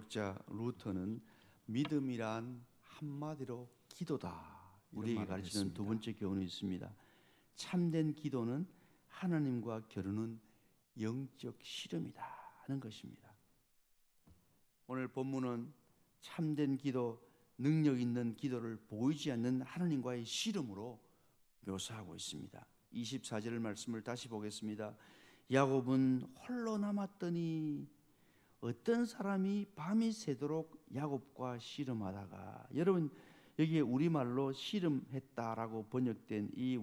개혁자 루터는 믿음이란 한마디로 기도다, 우리에게 가르치는 두 번째 교훈이 있습니다. 참된 기도는 하나님과 겨루는 영적 씨름이다 하는 것입니다. 오늘 본문은 참된 기도, 능력 있는 기도를 보이지 않는 하나님과의 씨름으로 묘사하고 있습니다. 24절 말씀을 다시 보겠습니다. 야곱은 홀로 남았더니 어떤 사람이 밤이 새도록 야곱과 씨름하다가, 여러분 여기에 우리말로 씨름했다라고 번역된 이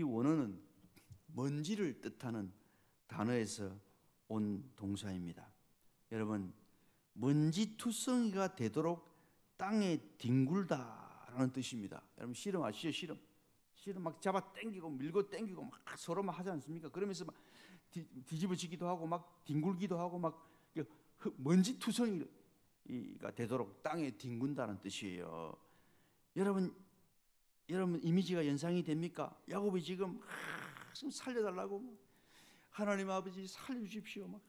원어는 먼지를 뜻하는 단어에서 온 동사입니다. 여러분, 먼지투성이가 되도록 땅에 뒹굴다라는 뜻입니다. 여러분 씨름 아시죠? 씨름 막 잡아 당기고 밀고 당기고 막 서로 막 하지 않습니까? 그러면서 막 뒤집어지기도 하고 막 뒹굴기도 하고 막 먼지투성이가 되도록 땅에 뒹군다는 뜻이에요. 여러분 이미지가 연상이 됩니까? 야곱이 지금 살려달라고, 하나님 아버지 살려주십시오,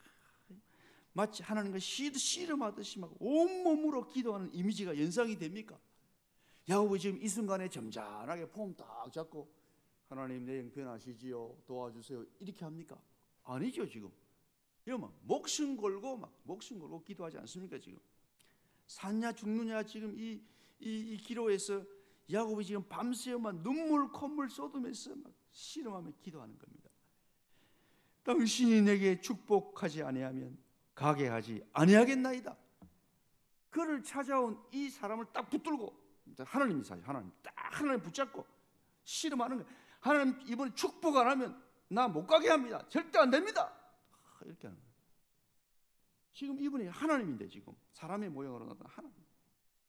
마치 하나님과 씨름하듯이 막 온몸으로 기도하는 이미지가 연상이 됩니까? 야곱이 지금 이 순간에 점잖하게 폼 딱 잡고 하나님 내 형편하시지요, 도와주세요, 이렇게 합니까? 아니죠. 지금 여러분 목숨 걸고 기도하지 않습니까? 지금 사냐 죽느냐 지금 이 기로에서 야곱이 지금 밤새만 눈물 콧물 쏟으면서 막 씨름하며 기도하는 겁니다. 당신이 내게 축복하지 아니하면 가게 하지 아니하겠나이다. 그를 찾아온 이 사람을 딱 붙들고, 하나님 붙잡고 씨름하는 거예요. 하나님 이번에 축복 안 하면 나 못 가게 합니다. 절대 안 됩니다. 이렇게 하는 거예요. 지금 이분이 하나님인데, 지금 사람의 모양으로 나타난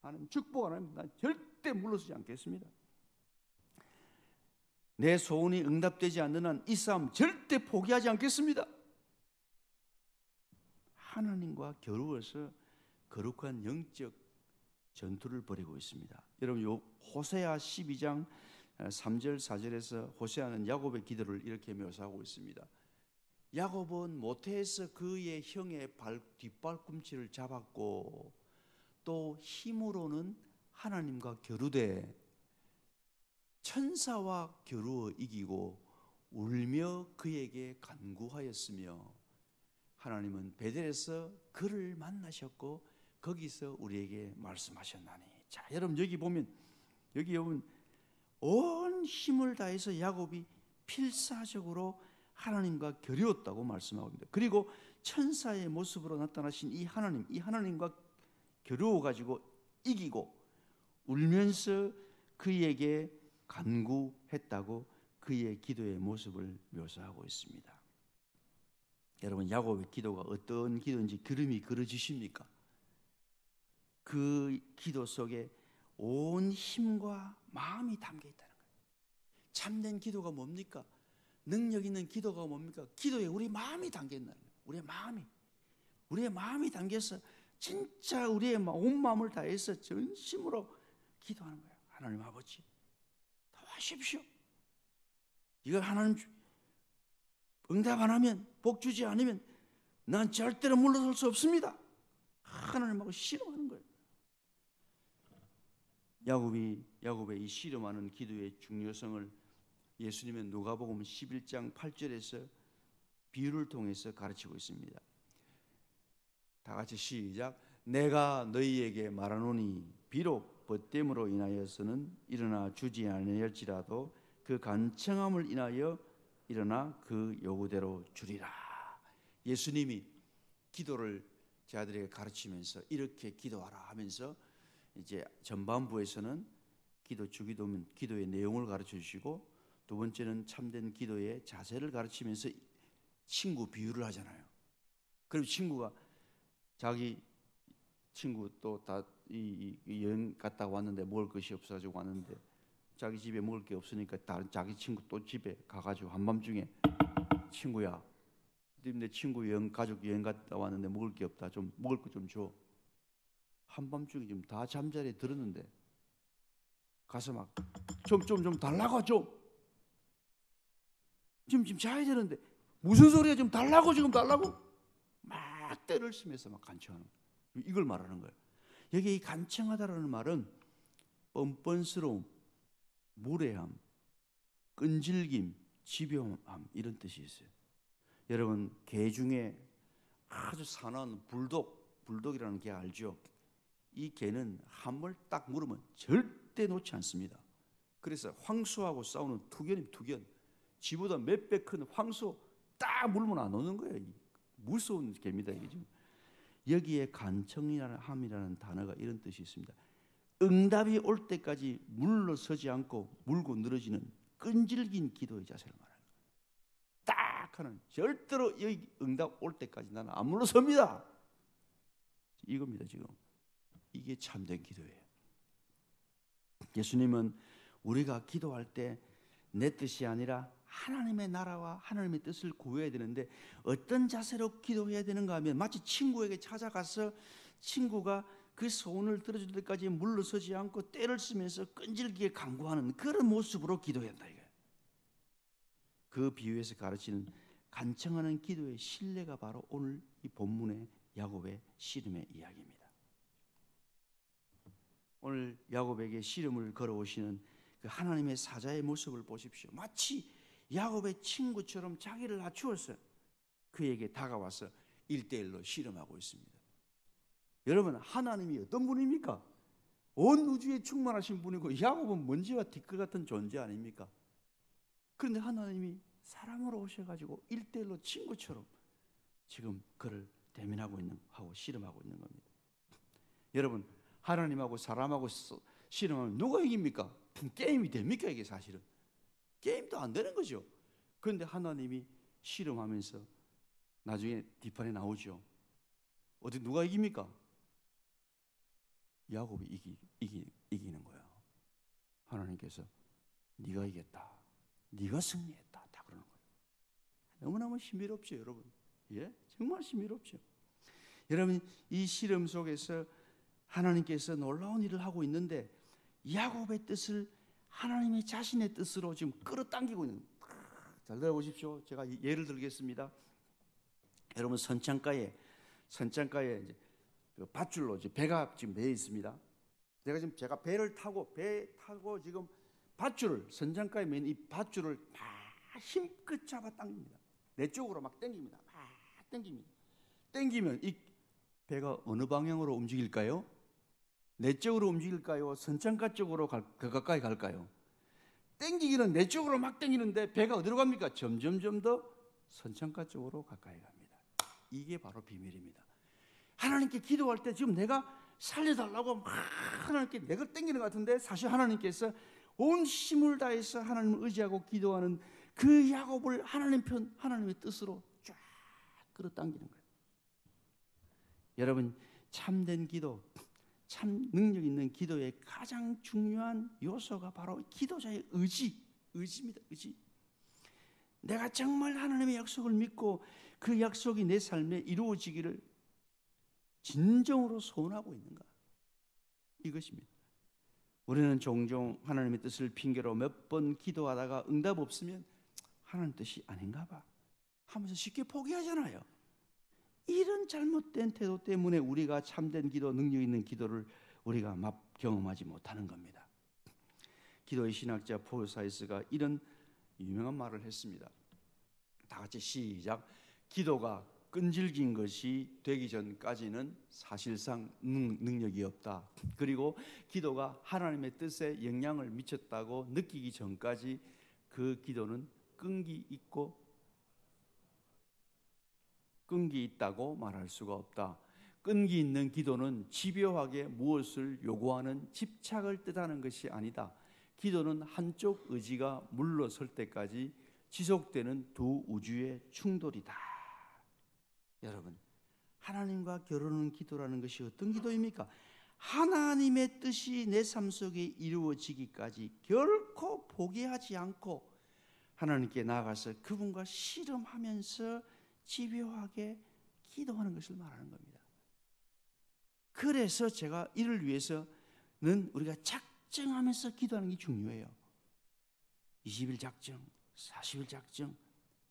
하나님 축복 안 하면 난 절대 물러서지 않겠습니다. 내 소원이 응답되지 않는 한 이 싸움 절대 포기하지 않겠습니다. 하나님과 겨루어서 거룩한 영적 전투를 벌이고 있습니다. 여러분 요 호세아 12장 3절 4절에서 호세아는 야곱의 기도를 이렇게 묘사하고 있습니다. 야곱은 모태에서 그의 형의 뒷발꿈치를 잡았고 또 힘으로는 하나님과 겨루되 천사와 겨루어 이기고 울며 그에게 간구하였으며 하나님은 베델에서 그를 만나셨고 거기서 우리에게 말씀하셨나니. 자, 여러분 여기 보면 온 힘을 다해서 야곱이 필사적으로 하나님과 겨루었다고 말씀하고 있습니다. 그리고 천사의 모습으로 나타나신 이 하나님과 겨루어 가지고 이기고 울면서 그에게 간구했다고 그의 기도의 모습을 묘사하고 있습니다. 여러분 야곱의 기도가 어떤 기도인지 그림이 그려지십니까? 그 기도 속에 온 힘과 마음이 담겨 있다는 거예요. 참된 기도가 뭡니까? 능력 있는 기도가 뭡니까? 기도에 우리 마음이 담겨 있다는 거예요. 우리의 마음이 담겨서 진짜 우리의 온 마음을 다해서 전심으로 기도하는 거예요. 하나님 아버지 도와주십시오. 이거 하나님 응답 안 하면, 복 주지 않으면 난 절대로 물러설 수 없습니다. 하나님하고 씨름하는 거예요. 야곱의 이 씨름하는 기도의 중요성을 예수님은 누가복음 11장 8절에서 비유를 통해서 가르치고 있습니다. 다 같이 시작. 내가 너희에게 말하노니 비록 벗됨으로 인하여서는 일어나 주지 아니할지라도 그 간청함을 인하여 일어나 그 요구대로 주리라. 예수님이 기도를 제자들에게 가르치면서 이렇게 기도하라 하면서 이제 전반부에서는 기도의 내용을 가르쳐 주시고, 두 번째는 참된 기도의 자세를 가르치면서 친구 비유를 하잖아요. 그럼 친구가 자기 친구 또 다 여행 갔다 왔는데 먹을 것이 없어가지고 왔는데 자기 집에 먹을 게 없으니까 다른 자기 친구 또 집에 가가지고 한밤중에 친구야, 내 친구 가족 여행 갔다 왔는데 먹을 게 없다, 좀 먹을 거 좀 줘. 한밤중에 지금 다 잠자리에 들었는데 가서 막 좀 달라고, 지금 자야 되는데 무슨 소리야, 좀 달라고 막 때를 쓰면서 막 간청하는 거예요. 이걸 말하는 거예요. 여기 이 간청하다라는 말은 뻔뻔스러움, 무례함, 끈질김, 집요함 이런 뜻이 있어요. 여러분, 개 중에 아주 사나운 불독이라는 개 알죠? 이 개는 한 번 딱 물으면 절대 놓지 않습니다. 그래서 황소하고 싸우는 투견. 지보다 몇 배 큰 황소 딱 물면 안 오는 거예요. 무서운 개입니다. 이게 지금. 여기에 간청함이라는 단어가 이런 뜻이 있습니다. 응답이 올 때까지 물러서지 않고 물고 늘어지는 끈질긴 기도의 자세를 말하는 거예요. 딱 하는, 절대로 여기 응답 올 때까지 나는 안 물러섭니다. 이겁니다. 지금 이게 참된 기도예요. 예수님은 우리가 기도할 때 내 뜻이 아니라 하나님의 나라와 하나님의 뜻을 구해야 되는데 어떤 자세로 기도해야 되는가 하면 마치 친구에게 찾아가서 친구가 그 소원을 들어줄 때까지 물러서지 않고 때를 쓰면서 끈질기게 간구하는 그런 모습으로 기도해야 한다 이거예요. 그 비유에서 가르치는 간청하는 기도의 신뢰가 바로 오늘 이 본문의 야곱의 씨름의 이야기입니다. 오늘 야곱에게 씨름을 걸어오시는 그 하나님의 사자의 모습을 보십시오. 마치 야곱의 친구처럼 자기를 낮추었어요. 그에게 다가와서 1대1로 씨름하고 있습니다. 여러분, 하나님이 어떤 분입니까? 온 우주에 충만하신 분이고 야곱은 먼지와 티끌 같은 존재 아닙니까? 그런데 하나님이 사람으로 오셔가지고 1대1로 친구처럼 지금 그를 하고 씨름하고 있는 겁니다. 여러분, 하나님하고 사람하고 씨름하면 누가 이깁니까? 게임이 됩니까? 이게 사실은 게임도 안 되는 거죠. 그런데 하나님이 씨름하면서 나중에 뒷판에 나오죠. 어디 누가 이깁니까? 야곱이 이기는 거야. 하나님께서 네가 이겼다, 네가 승리했다, 다 그러는 거예요. 너무너무 신비롭죠, 여러분. 예, 정말 신비롭죠. 여러분, 이 씨름 속에서 하나님께서 놀라운 일을 하고 있는데 야곱의 뜻을 하나님의 자신의 뜻으로 지금 끌어당기고 있는. 잘 들어보십시오. 제가 예를 들겠습니다. 여러분, 선창가에 이제 그 밧줄로 이제 배가 지금 매여 있습니다. 제가 배를 타고 지금 선창가에 매인 이 밧줄을 막 힘껏 잡아 당깁니다. 내 쪽으로 막 당깁니다. 막 당깁니다. 당기면 이 배가 어느 방향으로 움직일까요? 내 쪽으로 움직일까요? 선창가 쪽으로 가까이 갈까요? 땡기기는 내 쪽으로 막 땡기는데 배가 어디로 갑니까? 점점 더 선창가 쪽으로 가까이 갑니다. 이게 바로 비밀입니다. 하나님께 기도할 때 지금 내가 살려달라고 막 하나님께 내가 땡기는 것 같은데 사실 하나님께서 온 힘을 다해서 하나님을 의지하고 기도하는 그 야곱을 하나님의 뜻으로 쫙 끌어당기는 거예요. 여러분, 참된 기도, 참 능력 있는 기도의 가장 중요한 요소가 바로 기도자의 의지입니다. 의지. 내가 정말 하나님의 약속을 믿고 그 약속이 내 삶에 이루어지기를 진정으로 소원하고 있는가? 이것입니다. 우리는 종종 하나님의 뜻을 핑계로 몇 번 기도하다가 응답 없으면 하나님 뜻이 아닌가 봐 하면서 쉽게 포기하잖아요. 이런 잘못된 태도 때문에 우리가 참된 기도, 능력 있는 기도를 우리가 경험하지 못하는 겁니다. 기도의 신학자 폴 사이스가 이런 유명한 말을 했습니다. 다 같이 시작. 기도가 끈질긴 것이 되기 전까지는 사실상 능력이 없다. 그리고 기도가 하나님의 뜻에 영향을 미쳤다고 느끼기 전까지 그 기도는 끈기 있다고 말할 수가 없다. 끈기 있는 기도는 집요하게 무엇을 요구하는 집착을 뜻하는 것이 아니다. 기도는 한쪽 의지가 물러설 때까지 지속되는 두 우주의 충돌이다. 여러분, 하나님과 겨루는 기도라는 것이 어떤 기도입니까? 하나님의 뜻이 내 삶 속에 이루어지기까지 결코 포기하지 않고 하나님께 나아가서 그분과 씨름하면서 집요하게 기도하는 것을 말하는 겁니다. 그래서 제가 이를 위해서는 우리가 작정하면서 기도하는 게 중요해요. 20일 작정, 40일 작정,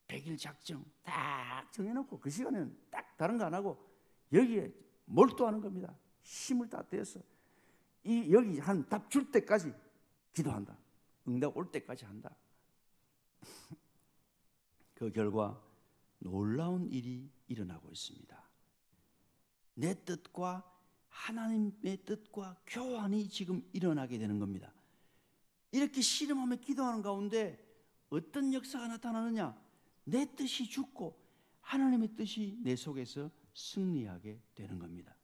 100일 작정 딱 정해놓고 그 시간에는 딱 다른 거 안 하고 여기에 몰두하는 겁니다. 힘을 다 떼어서 여기 한 답 줄 때까지 기도한다. 응답 올 때까지 한다. 그 결과 놀라운 일이 일어나고 있습니다. 내 뜻과 하나님의 뜻과 교환이 지금 일어나게 되는 겁니다. 이렇게 씨름하며 기도하는 가운데 어떤 역사가 나타나느냐? 내 뜻이 죽고 하나님의 뜻이 내 속에서 승리하게 되는 겁니다.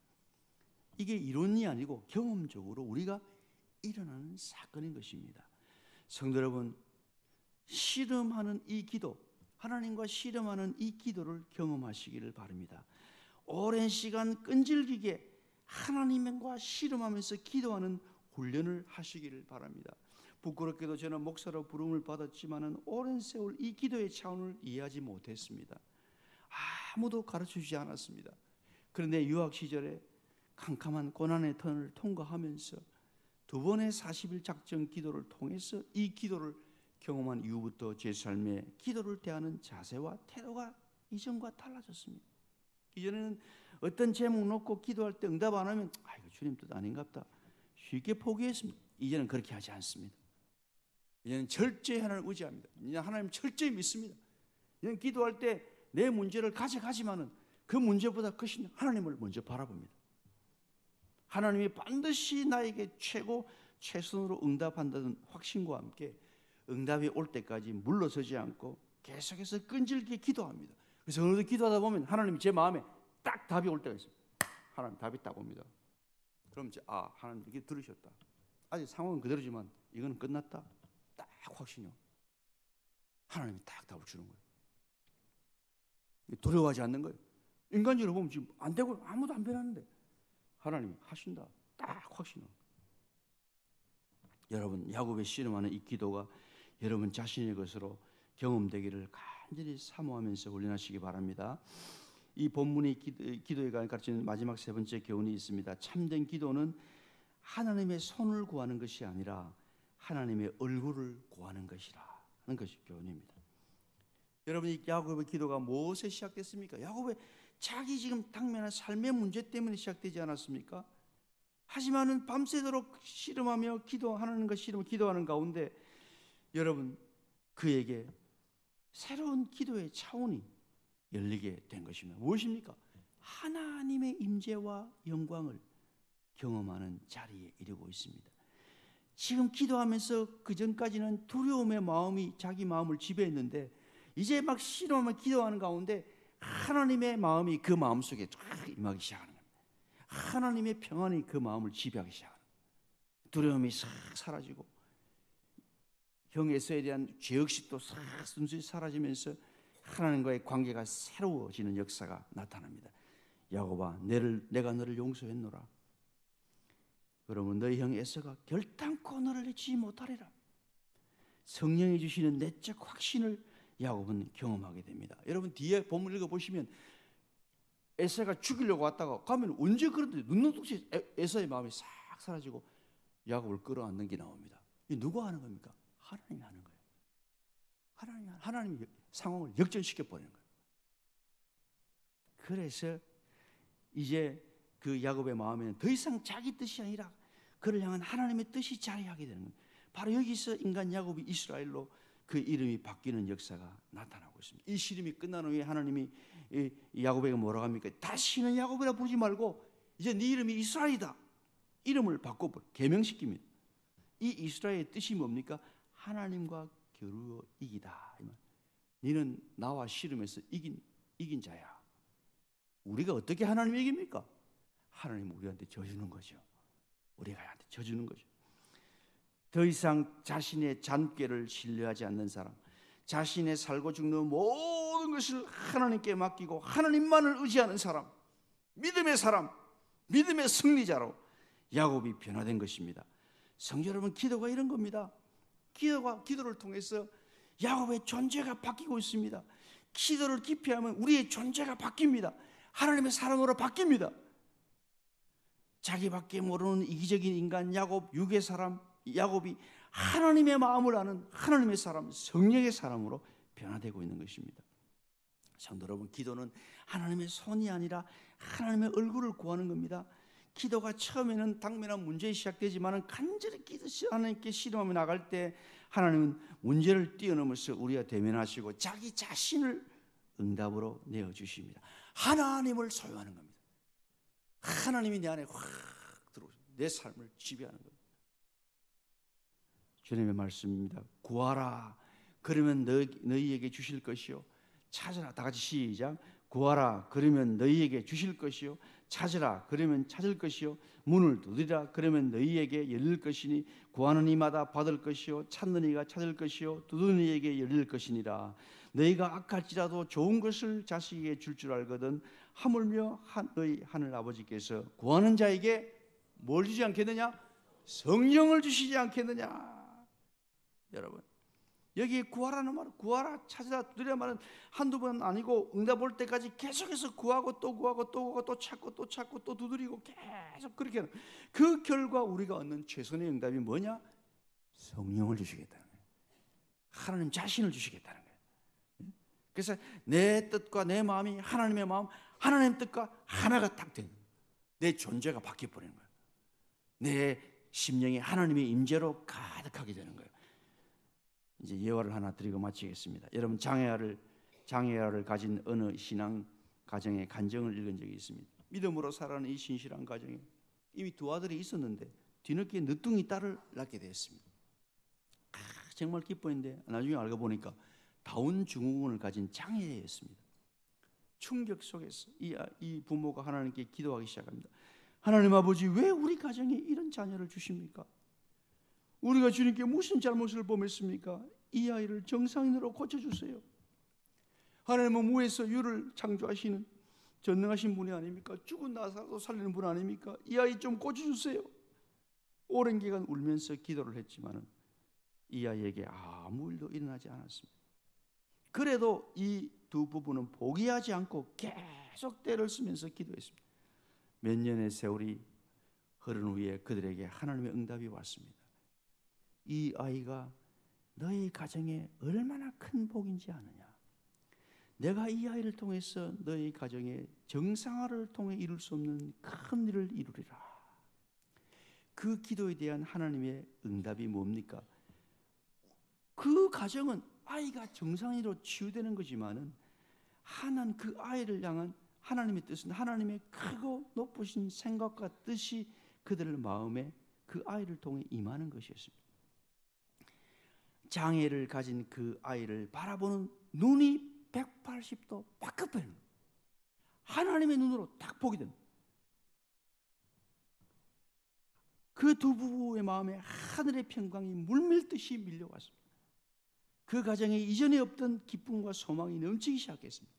이게 이론이 아니고 경험적으로 우리가 일어나는 사건인 것입니다. 성도 여러분, 씨름하는 이 기도, 하나님과 씨름하는 이 기도를 경험하시기를 바랍니다. 오랜 시간 끈질기게 하나님과 씨름하면서 기도하는 훈련을 하시기를 바랍니다. 부끄럽게도 저는 목사로 부름을 받았지만 오랜 세월 이 기도의 차원을 이해하지 못했습니다. 아무도 가르쳐주지 않았습니다. 그런데 유학 시절에 캄캄한 고난의 터널을 통과하면서 두 번의 40일 작전 기도를 통해서 이 기도를 경험한 이후부터 제 삶에 기도를 대하는 자세와 태도가 이전과 달라졌습니다. 이전에는 어떤 제목 놓고 기도할 때 응답 안 하면 이거 주님 뜻 아닌갑다 쉽게 포기했습니다. 이제는 그렇게 하지 않습니다. 이제는 철저히 하나님을 의지합니다. 이제 하나님 철저히 믿습니다. 이제는 기도할 때 내 문제를 가져가지만은 그 문제보다 크신 하나님을 먼저 바라봅니다. 하나님이 반드시 나에게 최선으로 응답한다는 확신과 함께 응답이 올 때까지 물러서지 않고 계속해서 끈질기게 기도합니다. 그래서 어느 정도 기도하다 보면 하나님이 제 마음에 딱 답이 올 때가 있습니다. 하나님 답이 딱 옵니다. 그럼 이제 하나님 이게 들으셨다. 아직 상황은 그대로지만 이거는 끝났다. 딱 확신이요. 하나님이 딱 답을 주는 거예요. 두려워하지 않는 거예요. 인간적으로 보면 지금 안 되고 아무도 안 변하는데 하나님이 하신다. 딱 확신이요. 여러분, 야곱의 씨름하는 이 기도가 여러분 자신의 것으로 경험되기를 간절히 사모하면서 훈련하시기 바랍니다. 이 본문의 기도에 가르치는 마지막 세 번째 교훈이 있습니다. 참된 기도는 하나님의 손을 구하는 것이 아니라 하나님의 얼굴을 구하는 것이라 하는 것이 교훈입니다. 여러분, 이 야곱의 기도가 무엇에 시작됐습니까? 야곱의 자기 지금 당면한 삶의 문제 때문에 시작되지 않았습니까? 하지만은 밤새도록 씨름하며 하나님과 씨름하며 기도하는 가운데 여러분, 그에게 새로운 기도의 차원이 열리게 된 것입니다. 무엇입니까? 하나님의 임재와 영광을 경험하는 자리에 이르고 있습니다. 지금 기도하면서 그 전까지는 두려움의 마음이 자기 마음을 지배했는데 이제 막 씨름하며 기도하는 가운데 하나님의 마음이 그 마음 속에 쫙 임하기 시작하는 겁니다. 하나님의 평안이 그 마음을 지배하기 시작하는 겁니다. 두려움이 싹 사라지고 형 에서에 대한 죄의식도 싹 순수히 사라지면서 하나님과의 관계가 새로워지는 역사가 나타납니다. 야곱아, 내가 너를 용서했노라. 그러면 너희 형 에서가 결단코 너를 잊지 못하리라. 성령이 주시는 내적 확신을 야곱은 경험하게 됩니다. 여러분, 뒤에 본문 읽어보시면 에서가 죽이려고 왔다가 가면 언제 그런데 눈동자에 에서의 마음이 싹 사라지고 야곱을 끌어안는 게 나옵니다. 이 누가 하는 겁니까? 하나님이 하는 거예요. 하나님이 상황을 역전시켜 버리는 거예요. 그래서 이제 그 야곱의 마음에는 더 이상 자기 뜻이 아니라 그를 향한 하나님의 뜻이 자리하게 되는 거예요. 바로 여기서 인간 야곱이 이스라엘로 그 이름이 바뀌는 역사가 나타나고 있습니다. 이 시름이 끝난 후에 하나님이 야곱에게 뭐라고 합니까? 다시는 야곱이라 부르지 말고 이제 네 이름이 이스라엘이다. 이름을 바꿔 개명시킵니다. 이 이스라엘의 뜻이 뭡니까? 하나님과 겨루어 이기다. 너는 나와 씨름에서 이긴 자야. 우리가 어떻게 하나님 이깁니까? 하나님 우리한테 져주는 거죠. 우리가 한테 져주는 거죠. 더 이상 자신의 잔꾀를 신뢰하지 않는 사람, 자신의 살고 죽는 모든 것을 하나님께 맡기고 하나님만을 의지하는 사람, 믿음의 사람, 믿음의 승리자로 야곱이 변화된 것입니다. 성도 여러분, 기도가 이런 겁니다. 기도를 통해서 야곱의 존재가 바뀌고 있습니다. 기도를 깊이 하면 우리의 존재가 바뀝니다. 하나님의 사람으로 바뀝니다. 자기밖에 모르는 이기적인 인간 야곱, 육의 사람 야곱이 하나님의 마음을 아는 하나님의 사람, 성령의 사람으로 변화되고 있는 것입니다. 성도 여러분, 기도는 하나님의 손이 아니라 하나님의 얼굴을 구하는 겁니다. 기도가 처음에는 당면한 문제에 시작되지만 간절히 하나님께 씨름하며 나갈 때 하나님은 문제를 뛰어넘어서 우리와 대면하시고 자기 자신을 응답으로 내어주십니다. 하나님을 소유하는 겁니다. 하나님이 내 안에 확 들어오십니다. 내 삶을 지배하는 겁니다. 주님의 말씀입니다. 구하라, 그러면 너희에게 주실 것이요. 찾으라. 다 같이 시작. 구하라, 그러면 너희에게 주실 것이요. 찾으라, 그러면 찾을 것이요. 문을 두드리라, 그러면 너희에게 열릴 것이니 구하는 이마다 받을 것이요. 찾는 이가 찾을 것이요. 두드리는 이에게 열릴 것이니라. 너희가 악할지라도 좋은 것을 자식에게 줄 알거든 하물며 너희 하늘 아버지께서 구하는 자에게 뭘 주지 않겠느냐? 성령을 주시지 않겠느냐? 여러분, 여기 구하라는 말은 구하라, 찾으라, 두드리라 말은 한두 번 아니고 응답 올 때까지 계속해서 구하고 또 구하고 또 구하고 또 찾고 또 찾고 또 두드리고 계속 그렇게 하는, 그 결과 우리가 얻는 최선의 응답이 뭐냐? 성령을 주시겠다는 거예요. 하나님 자신을 주시겠다는 거예요. 그래서 내 뜻과 내 마음이 하나님의 마음, 하나님 뜻과 하나가 딱 되는 거예요. 내 존재가 바뀌어버리는 거예요. 내 심령이 하나님의 임재로 가득하게 되는 거예요. 이제 예화를 하나 드리고 마치겠습니다. 여러분, 장애아를 가진 어느 신앙 가정의 간증을 읽은 적이 있습니다. 믿음으로 살아가는 이 신실한 가정에 이미 두 아들이 있었는데 뒤늦게 늦둥이 딸을 낳게 되었습니다. 정말 기뻐했는데 나중에 알고 보니까 다운 증후군을 가진 장애였습니다. 충격 속에서 이 부모가 하나님께 기도하기 시작합니다. 하나님 아버지, 왜 우리 가정에 이런 자녀를 주십니까? 우리가 주님께 무슨 잘못을 범했습니까? 이 아이를 정상인으로 고쳐주세요. 하나님은 무에서 유를 창조하시는 전능하신 분이 아닙니까? 죽은 나사도 살리는 분 아닙니까? 이 아이 좀 고쳐주세요. 오랜 기간 울면서 기도를 했지만 이 아이에게 아무 일도 일어나지 않았습니다. 그래도 이 두 부부는 포기하지 않고 계속 때를 쓰면서 기도했습니다. 몇 년의 세월이 흐른 후에 그들에게 하나님의 응답이 왔습니다. 이 아이가 너희 가정에 얼마나 큰 복인지 아느냐? 내가 이 아이를 통해서 너희 가정의 정상화를 통해 이룰 수 없는 큰 일을 이루리라. 그 기도에 대한 하나님의 응답이 뭡니까? 그 가정은 아이가 정상인으로 치유되는 거지만은 하나님, 그 아이를 향한 하나님의 뜻은 하나님의 크고 높으신 생각과 뜻이 그들 마음에 그 아이를 통해 임하는 것이었습니다. 장애를 가진 그 아이를 바라보는 눈이 180도 바뀌어버리는 거예요. 하나님의 눈으로 딱 보게 됩니다. 그 두 부부의 마음에 하늘의 평강이 물밀듯이 밀려왔습니다. 그 가정에 이전에 없던 기쁨과 소망이 넘치기 시작했습니다.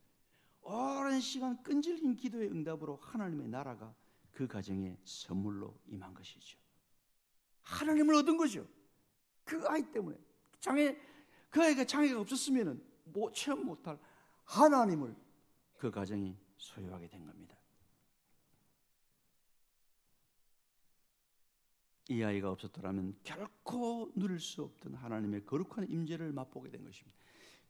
오랜 시간 끈질긴 기도의 응답으로 하나님의 나라가 그 가정에 선물로 임한 것이죠. 하나님을 얻은 거죠. 그 아이 때문에. 그 아이가 장애가 없었으면 체험 못할 하나님을 그 가정이 소유하게 된 겁니다. 이 아이가 없었더라면 결코 누릴 수 없던 하나님의 거룩한 임재를 맛보게 된 것입니다.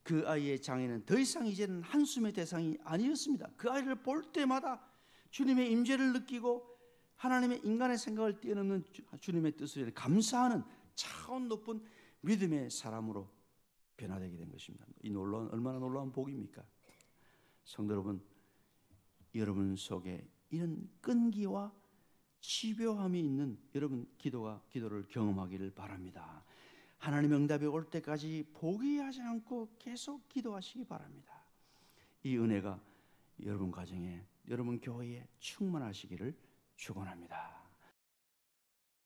그 아이의 장애는 더 이상 이제는 한숨의 대상이 아니었습니다. 그 아이를 볼 때마다 주님의 임재를 느끼고 하나님의 인간의 생각을 뛰어넘는 주님의 뜻을 감사하는 차원 높은 믿음의 사람으로 변화되게 된 것입니다. 이 얼마나 놀라운 복입니까? 성도 여러분, 여러분 속에 이런 끈기와 집요함이 있는 여러분 기도를 경험하기를 바랍니다. 하나님의 응답이 올 때까지 포기하지 않고 계속 기도하시기 바랍니다. 이 은혜가 여러분 가정에, 여러분 교회에 충만하시기를 축원합니다.